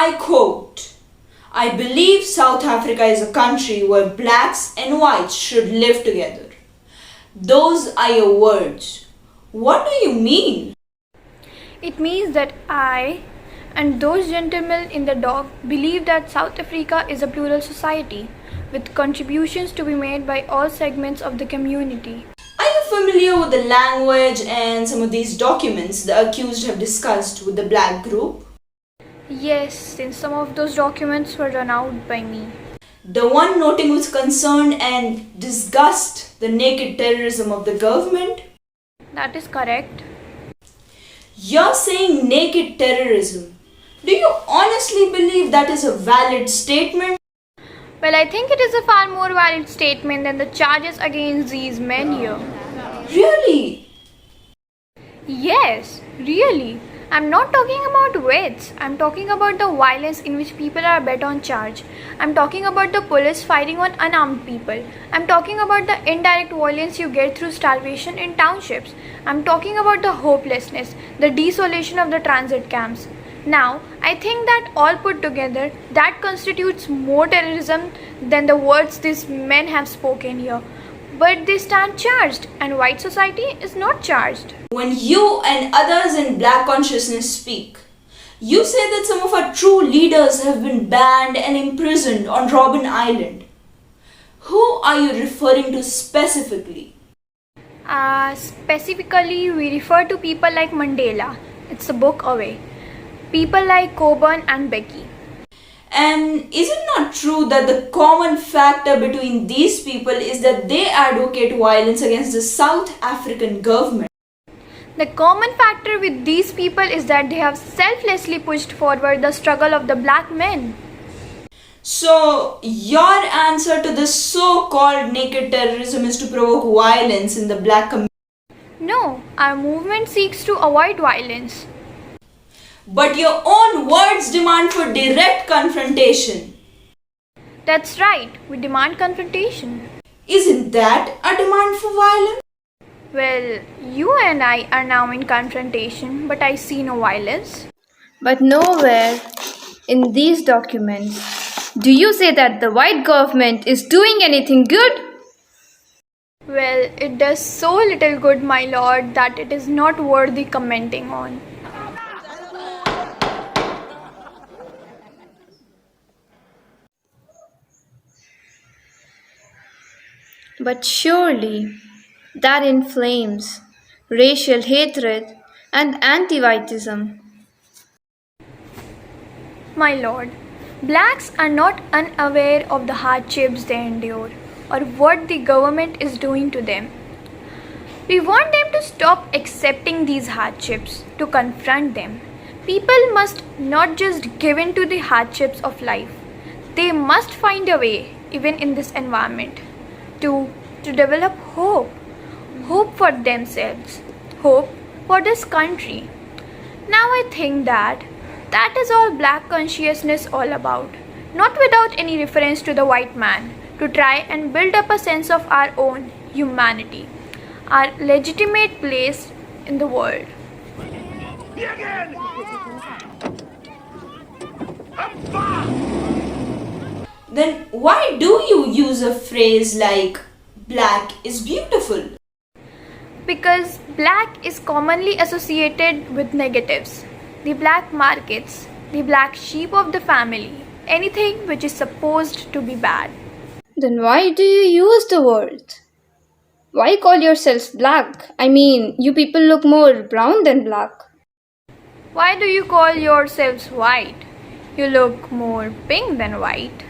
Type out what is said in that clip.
I quote, I believe South Africa is a country where blacks and whites should live together. Those are your words. What do you mean? It means that I and those gentlemen in the dock believe that South Africa is a plural society with contributions to be made by all segments of the community. Are you familiar with the language and some of these documents the accused have discussed with the black group? Yes, since some of those documents were run out by me. The one noting with concern and disgust the naked terrorism of the government? That is correct. You're saying naked terrorism. Do you honestly believe that is a valid statement? Well, I think it is a far more valid statement than the charges against these men here. Really? Yes, really. I'm not talking about wits. I'm talking about the violence in which people are bet on charge. I'm talking about the police firing on unarmed people. I'm talking about the indirect violence you get through starvation in townships. I'm talking about the hopelessness, the desolation of the transit camps. Now, I think that all put together, that constitutes more terrorism than the words these men have spoken here. But they stand charged, and white society is not charged. When you and others in black consciousness speak, you say that some of our true leaders have been banned and imprisoned on Robben Island. Who are you referring to specifically? Specifically, we refer to people like Mandela. It's a book away. People like Coburn and Becky. And is it not true that the common factor between these people is that they advocate violence against the South African government? The common factor with these people is that they have selflessly pushed forward the struggle of the black men. So, your answer to this so-called naked terrorism is to provoke violence in the black community? No, our movement seeks to avoid violence. But your own words demand for direct confrontation. That's right, we demand confrontation. Isn't that a demand for violence? Well, you and I are now in confrontation, but I see no violence. But nowhere in these documents do you say that the white government is doing anything good? Well, it does so little good, my lord, that it is not worthy commenting on. But surely that inflames racial hatred and anti-whiteism. My lord, blacks are not unaware of the hardships they endure or what the government is doing to them. We want them to stop accepting these hardships, to confront them. People must not just give in to the hardships of life. They must find a way, even in this environment, to develop hope. Hope for themselves. Hope for this country. Now I think that is all black consciousness all about. Not without any reference to the white man, to try and build up a sense of our own humanity, our legitimate place in the world. Then why do you use a phrase like black is beautiful? Because black is commonly associated with negatives. The black markets, the black sheep of the family, anything which is supposed to be bad. Then why do you use the word? Why call yourselves black? I mean, you people look more brown than black. Why do you call yourselves white? You look more pink than white.